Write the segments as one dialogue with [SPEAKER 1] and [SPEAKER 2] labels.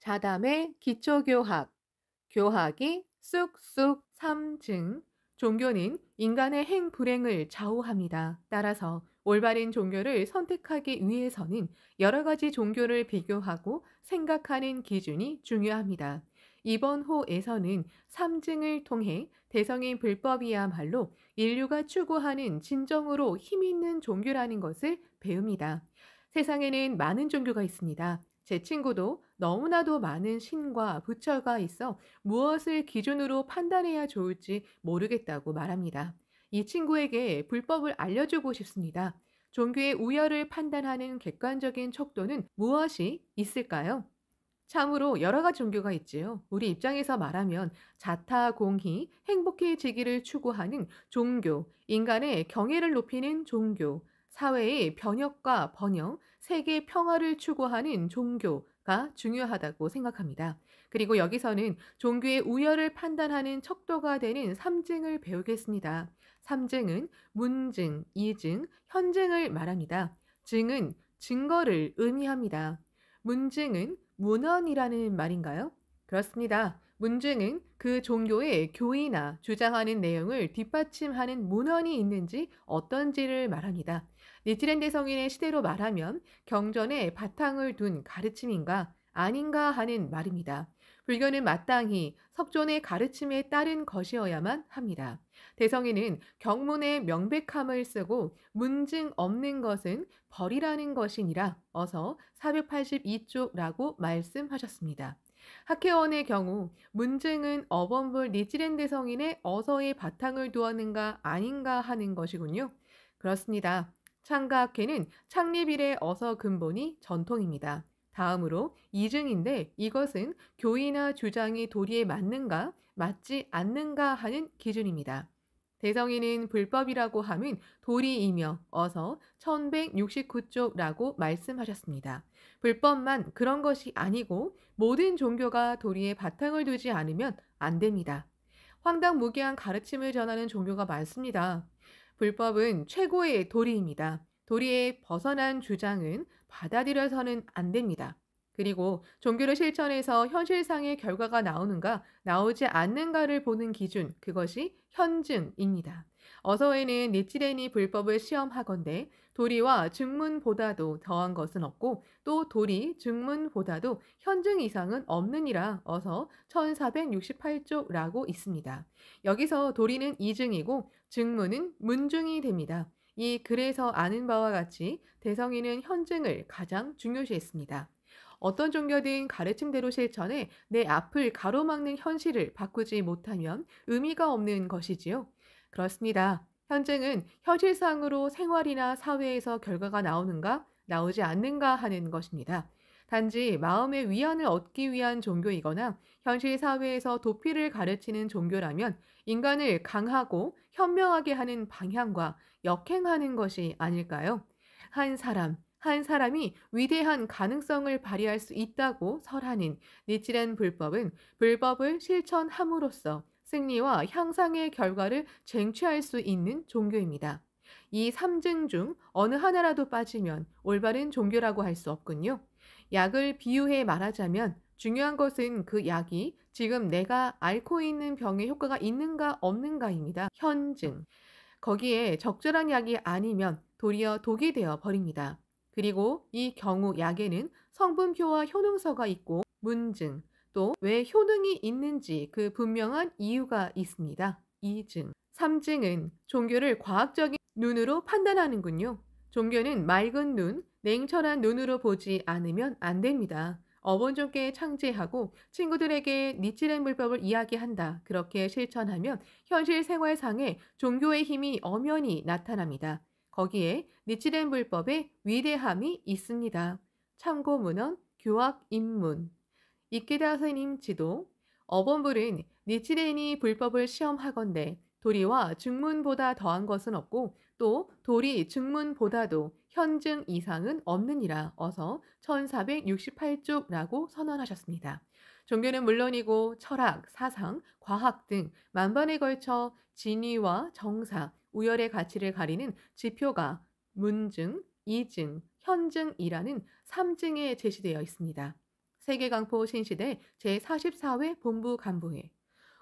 [SPEAKER 1] 자담의 기초교학, 교학이 쑥쑥 삼증. 종교는 인간의 행불행을 좌우합니다. 따라서 올바른 종교를 선택하기 위해서는 여러 가지 종교를 비교하고 생각하는 기준이 중요합니다. 이번 호에서는 삼증을 통해 대성인 불법이야말로 인류가 추구하는 진정으로 힘있는 종교라는 것을 배웁니다. 세상에는 많은 종교가 있습니다. 제 친구도 너무나도 많은 신과 부처가 있어 무엇을 기준으로 판단해야 좋을지 모르겠다고 말합니다. 이 친구에게 불법을 알려주고 싶습니다. 종교의 우열을 판단하는 객관적인 척도는 무엇이 있을까요? 참으로 여러 가지 종교가 있지요. 우리 입장에서 말하면 자타공히 행복해지기를 추구하는 종교, 인간의 경애를 높이는 종교, 사회의 변혁과 번영, 세계 평화를 추구하는 종교가 중요하다고 생각합니다. 그리고 여기서는 종교의 우열을 판단하는 척도가 되는 삼증을 배우겠습니다. 삼증은 문증, 이증, 현증을 말합니다. 증은 증거를 의미합니다. 문증은 문헌이라는 말인가요? 그렇습니다. 문증은 그 종교의 교의나 주장하는 내용을 뒷받침하는 문헌이 있는지 어떤지를 말합니다. 니치렌 대성인의 시대로 말하면 경전에 바탕을 둔 가르침인가 아닌가 하는 말입니다. 불교는 마땅히 석존의 가르침에 따른 것이어야만 합니다. 대성인은 경문의 명백함을 쓰고 문증 없는 것은 벌이라는 것이니라 어서 482쪽라고 말씀하셨습니다. 학회원의 경우 문증은 어범불 니치렌 성인의 어서의 바탕을 두었는가 아닌가 하는 것이군요. 그렇습니다. 창가학회는 창립 이래 어서 근본이 전통입니다. 다음으로 이증인데 이것은 교의나 주장이 도리에 맞는가 맞지 않는가 하는 기준입니다. 대성인은 불법이라고 함은 도리이며 어서 1169쪽라고 말씀하셨습니다. 불법만 그런 것이 아니고 모든 종교가 도리에 바탕을 두지 않으면 안 됩니다. 황당무계한 가르침을 전하는 종교가 많습니다. 불법은 최고의 도리입니다. 도리에 벗어난 주장은 받아들여서는 안 됩니다. 그리고 종교를 실천해서 현실상의 결과가 나오는가, 나오지 않는가를 보는 기준, 그것이 현증입니다. 어서에는 니치렌이 불법을 시험하건대 도리와 증문보다도 더한 것은 없고 또 도리, 증문보다도 현증 이상은 없느니라 어서 1468쪽라고 있습니다. 여기서 도리는 이증이고 증문은 문증이 됩니다. 이 글에서 아는 바와 같이 대성인은 현증을 가장 중요시했습니다. 어떤 종교든 가르침대로 실천해 내 앞을 가로막는 현실을 바꾸지 못하면 의미가 없는 것이지요. 그렇습니다. 현증은 현실상으로 생활이나 사회에서 결과가 나오는가, 나오지 않는가 하는 것입니다. 단지 마음의 위안을 얻기 위한 종교이거나 현실 사회에서 도피를 가르치는 종교라면 인간을 강하고 현명하게 하는 방향과 역행하는 것이 아닐까요? 한 사람이 위대한 가능성을 발휘할 수 있다고 설하는 니치렌 불법은 불법을 실천함으로써 승리와 향상의 결과를 쟁취할 수 있는 종교입니다. 이 삼증 중 어느 하나라도 빠지면 올바른 종교라고 할 수 없군요. 약을 비유해 말하자면 중요한 것은 그 약이 지금 내가 앓고 있는 병에 효과가 있는가 없는가입니다. 현증. 거기에 적절한 약이 아니면 도리어 독이 되어 버립니다. 그리고 이 경우 약에는 성분표와 효능서가 있고 문증, 또 왜 효능이 있는지 그 분명한 이유가 있습니다. 이증. 삼증은 종교를 과학적인 눈으로 판단하는군요. 종교는 맑은 눈, 냉철한 눈으로 보지 않으면 안 됩니다. 어본종께 창제하고 친구들에게 니치렌 불법을 이야기한다. 그렇게 실천하면 현실 생활상에 종교의 힘이 엄연히 나타납니다. 거기에 니치렌 불법의 위대함이 있습니다. 참고 문헌 교학 입문 이케다 스님 지도 어본불은 니치렌이 불법을 시험하건대 도리와 증문보다 더한 것은 없고 또 도리 증문보다도 현증 이상은 없느니라 어서 1468쪽라고 선언하셨습니다. 종교는 물론이고 철학, 사상, 과학 등 만반에 걸쳐 진위와 정사, 우열의 가치를 가리는 지표가 문증, 이증, 현증이라는 삼증에 제시되어 있습니다. 세계강포 신시대 제44회 본부 간부회.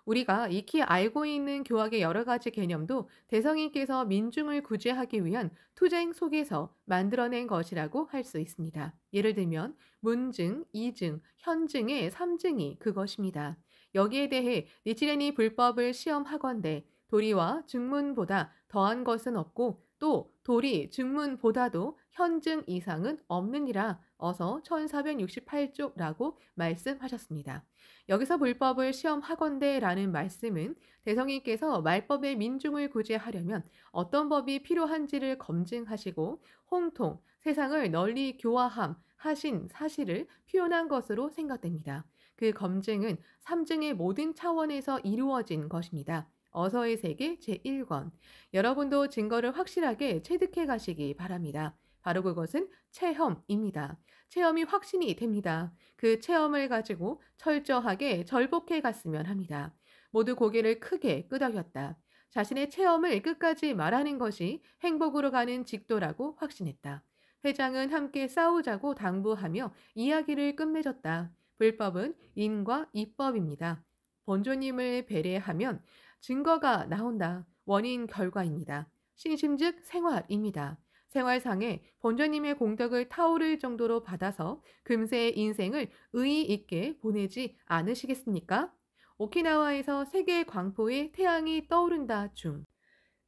[SPEAKER 1] 우리가 익히 알고 있는 교학의 여러 가지 개념도 대성인께서 민중을 구제하기 위한 투쟁 속에서 만들어낸 것이라고 할 수 있습니다. 예를 들면 문증, 이증, 현증의 삼증이 그것입니다. 여기에 대해 니치렌이 불법을 시험하건대 도리와 증문보다 더한 것은 없고 또 도리, 증문보다도 현증 이상은 없느니라 어서 1468쪽라고 말씀하셨습니다. 여기서 불법을 시험하건대라는 말씀은 대성인께서 말법의 민중을 구제하려면 어떤 법이 필요한지를 검증하시고 홍통, 세상을 널리 교화함 하신 사실을 표현한 것으로 생각됩니다. 그 검증은 삼증의 모든 차원에서 이루어진 것입니다. 어서의 세계 제1권. 여러분도 증거를 확실하게 체득해 가시기 바랍니다. 바로 그것은 체험입니다. 체험이 확신이 됩니다. 그 체험을 가지고 철저하게 절복해 갔으면 합니다. 모두 고개를 크게 끄덕였다. 자신의 체험을 끝까지 말하는 것이 행복으로 가는 직도라고 확신했다. 회장은 함께 싸우자고 당부하며 이야기를 끝맺었다. 불법은 인과 이법입니다. 본조님을 배려하면 증거가 나온다. 원인 결과입니다. 신심 즉 생활입니다. 생활상에 본조님의 공덕을 타오를 정도로 받아서 금세의 인생을 의의 있게 보내지 않으시겠습니까? 오키나와에서 세계 광포의 태양이 떠오른다 중.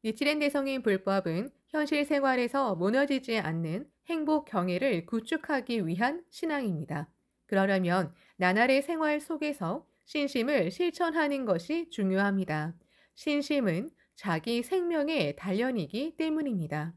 [SPEAKER 1] 니치렌 대성인 불법은 현실 생활에서 무너지지 않는 행복 경애를 구축하기 위한 신앙입니다. 그러려면 나날의 생활 속에서 신심을 실천하는 것이 중요합니다. 신심은 자기 생명의 단련이기 때문입니다.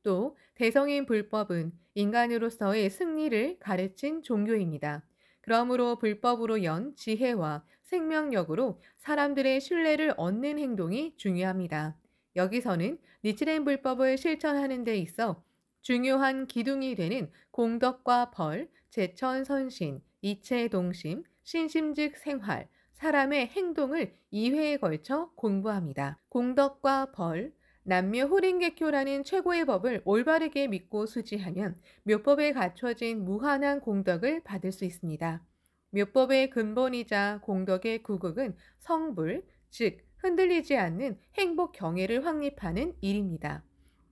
[SPEAKER 1] 또 대성인 불법은 인간으로서의 승리를 가르친 종교입니다. 그러므로 불법으로 연 지혜와 생명력으로 사람들의 신뢰를 얻는 행동이 중요합니다. 여기서는 니치렌 불법을 실천하는 데 있어 중요한 기둥이 되는 공덕과 벌, 제천선신, 이체동심, 신심즉 생활, 사람의 행동을 2회에 걸쳐 공부합니다. 공덕과 벌, 남묘호랭개교라는 최고의 법을 올바르게 믿고 수지하면 묘법에 갖춰진 무한한 공덕을 받을 수 있습니다. 묘법의 근본이자 공덕의 구극은 성불, 즉 흔들리지 않는 행복 경애를 확립하는 일입니다.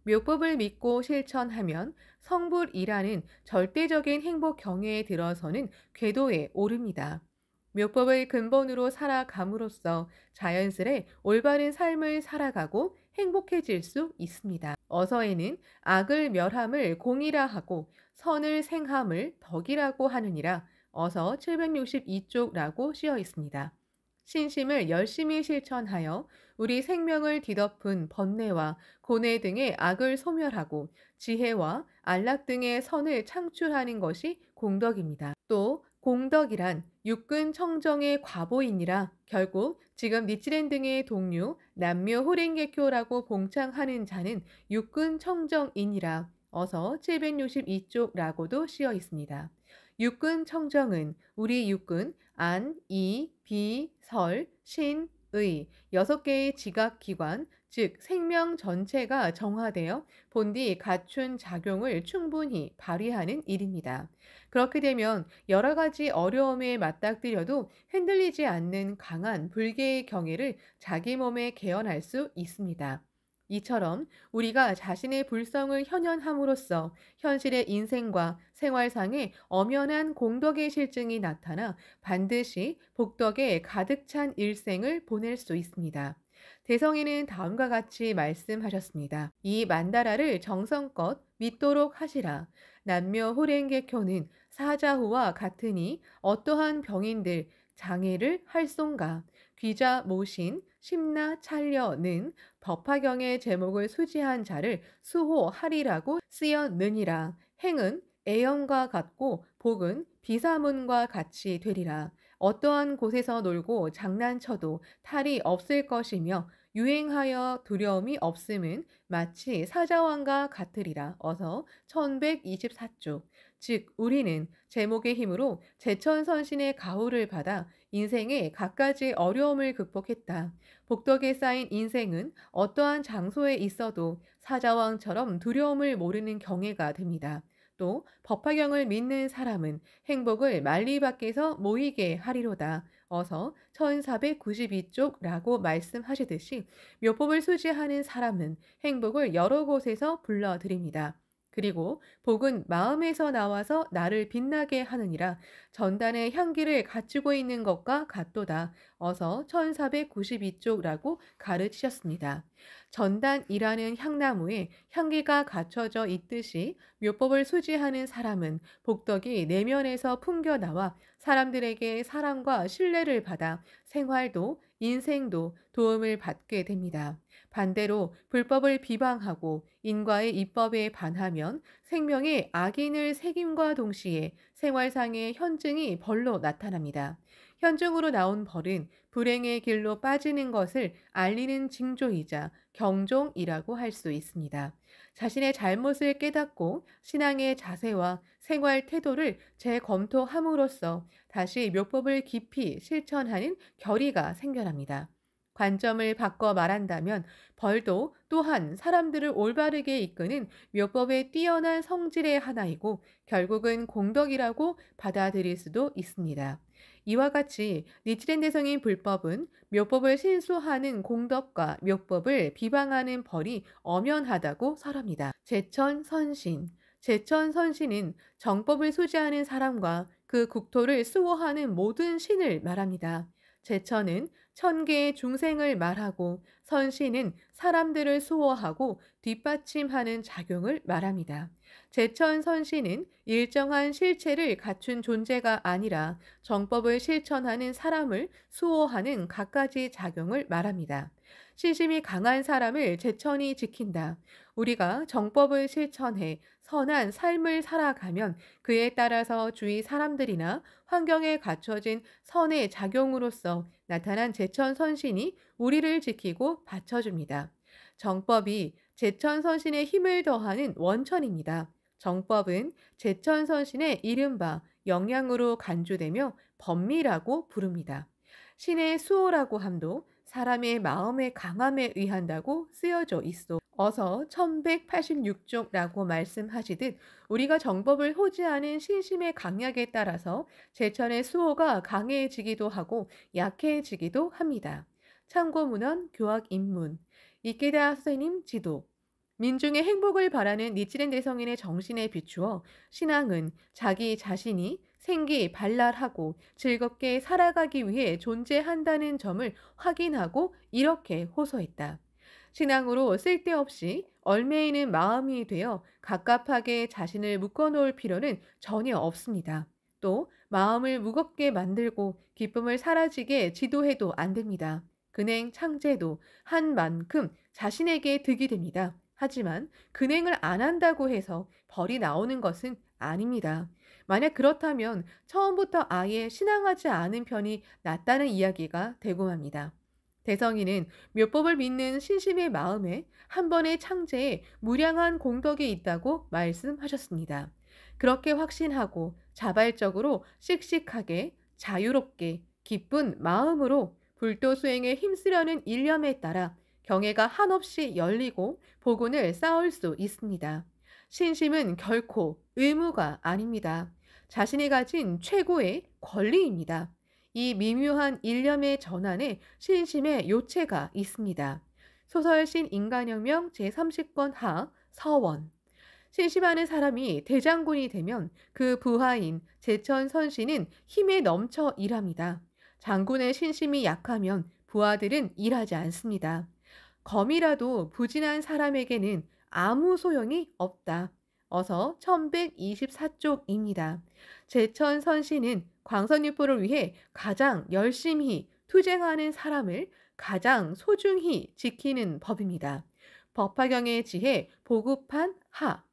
[SPEAKER 1] 묘법을 믿고 실천하면 성불이라는 절대적인 행복 경애에 들어서는 궤도에 오릅니다. 묘법을 근본으로 살아감으로써 자연스레 올바른 삶을 살아가고 행복해질 수 있습니다. 어서에는 악을 멸함을 공이라 하고 선을 생함을 덕이라고 하느니라 어서 762쪽라고 쓰여 있습니다. 신심을 열심히 실천하여 우리 생명을 뒤덮은 번뇌와 고뇌 등의 악을 소멸하고 지혜와 안락 등의 선을 창출하는 것이 공덕입니다. 또 공덕이란 육근 청정의 과보이니라 결국 지금 니치렌 등의 동료 남묘 호랭개교라고 봉창하는 자는 육근 청정이니라 어서 762쪽라고도 쓰여 있습니다. 육근 청정은 우리 육근 안, 이, 비, 설, 신, 의 6개의 지각기관 즉 생명 전체가 정화되어 본디 갖춘 작용을 충분히 발휘하는 일입니다. 그렇게 되면 여러 가지 어려움에 맞닥뜨려도 흔들리지 않는 강한 불개의 경애를 자기 몸에 개연할 수 있습니다. 이처럼 우리가 자신의 불성을 현현함으로써 현실의 인생과 생활상에 엄연한 공덕의 실증이 나타나 반드시 복덕에 가득 찬 일생을 보낼 수 있습니다. 대성인은 다음과 같이 말씀하셨습니다. 이 만다라를 정성껏 믿도록 하시라. 남묘 호랭개교는 사자후와 같으니 어떠한 병인들 장애를 할송가. 귀자 모신 심나 찰려는 법화경의 제목을 수지한 자를 수호하리라고 쓰였느니라. 행은 애연과 같고 복은 비사문과 같이 되리라. 어떠한 곳에서 놀고 장난쳐도 탈이 없을 것이며 유행하여 두려움이 없음은 마치 사자왕과 같으리라. 어서 1124쪽. 즉 우리는 제목의 힘으로 제천선신의 가호를 받아 인생의 갖가지 어려움을 극복했다. 복덕에 쌓인 인생은 어떠한 장소에 있어도 사자왕처럼 두려움을 모르는 경애가 됩니다. 또 법화경을 믿는 사람은 행복을 만리 밖에서 모이게 하리로다. 어서 1492쪽라고 말씀하시듯이 묘법을 수지하는 사람은 행복을 여러 곳에서 불러드립니다. 그리고 복은 마음에서 나와서 나를 빛나게 하느니라. 전단의 향기를 갖추고 있는 것과 같도다. 어서 1492쪽라고 가르치셨습니다. 전단이라는 향나무에 향기가 갖춰져 있듯이 묘법을 수지하는 사람은 복덕이 내면에서 풍겨나와 사람들에게 사랑과 신뢰를 받아 생활도 인생도 도움을 받게 됩니다. 반대로 불법을 비방하고 인과의 입법에 반하면 생명에 악인을 새김과 동시에 생활상의 현증이 벌로 나타납니다. 현증으로 나온 벌은 불행의 길로 빠지는 것을 알리는 징조이자 경종이라고 할 수 있습니다. 자신의 잘못을 깨닫고 신앙의 자세와 생활 태도를 재검토함으로써 다시 묘법을 깊이 실천하는 결의가 생겨납니다. 관점을 바꿔 말한다면 벌도 또한 사람들을 올바르게 이끄는 묘법의 뛰어난 성질의 하나이고 결국은 공덕이라고 받아들일 수도 있습니다. 이와 같이 니치렌 대성인 불법은 묘법을 신수하는 공덕과 묘법을 비방하는 벌이 엄연하다고 설합니다. 제천선신. 제천선신은 정법을 수지하는 사람과 그 국토를 수호하는 모든 신을 말합니다. 제천은 천계의 중생을 말하고 선신은 사람들을 수호하고 뒷받침하는 작용을 말합니다. 제천선신은 일정한 실체를 갖춘 존재가 아니라 정법을 실천하는 사람을 수호하는 갖가지 작용을 말합니다. 신심이 강한 사람을 제천이 지킨다. 우리가 정법을 실천해 선한 삶을 살아가면 그에 따라서 주위 사람들이나 환경에 갖춰진 선의 작용으로서 나타난 제천선신이 우리를 지키고 받쳐줍니다. 정법이 제천선신의 힘을 더하는 원천입니다. 정법은 제천선신의 이른바 영양으로 간주되며 법미라고 부릅니다. 신의 수호라고 함도 사람의 마음의 강함에 의한다고 쓰여져 있어. 어서 1186쪽라고 말씀하시듯 우리가 정법을 호지하는 신심의 강약에 따라서 제천의 수호가 강해지기도 하고 약해지기도 합니다. 참고문헌 교학입문 이케다 선생님 지도 민중의 행복을 바라는 니치렌 대성인의 정신에 비추어 신앙은 자기 자신이 생기 발랄하고 즐겁게 살아가기 위해 존재한다는 점을 확인하고 이렇게 호소했다. 신앙으로 쓸데없이 얼매이는 마음이 되어 갑갑하게 자신을 묶어놓을 필요는 전혀 없습니다. 또 마음을 무겁게 만들고 기쁨을 사라지게 지도해도 안 됩니다. 근행 창제도 한 만큼 자신에게 득이 됩니다. 하지만 근행을 안 한다고 해서 벌이 나오는 것은 아닙니다. 만약 그렇다면 처음부터 아예 신앙하지 않은 편이 낫다는 이야기가 되고 맙니다. 대성이는 묘법을 믿는 신심의 마음에 한 번의 창제에 무량한 공덕이 있다고 말씀하셨습니다. 그렇게 확신하고 자발적으로 씩씩하게 자유롭게 기쁜 마음으로 불도 수행에 힘쓰려는 일념에 따라 경애가 한없이 열리고 복운을 쌓을 수 있습니다. 신심은 결코 의무가 아닙니다. 자신이 가진 최고의 권리입니다. 이 미묘한 일념의 전환에 신심의 요체가 있습니다. 소설신 인간혁명 제30권 하 서원 신심하는 사람이 대장군이 되면 그 부하인 제천선신은 힘에 넘쳐 일합니다. 장군의 신심이 약하면 부하들은 일하지 않습니다. 검이라도 부진한 사람에게는 아무 소용이 없다. 어서 1124쪽입니다. 제천선신은 광선유포를 위해 가장 열심히 투쟁하는 사람을 가장 소중히 지키는 법입니다. 법화경의 지혜 보급한 하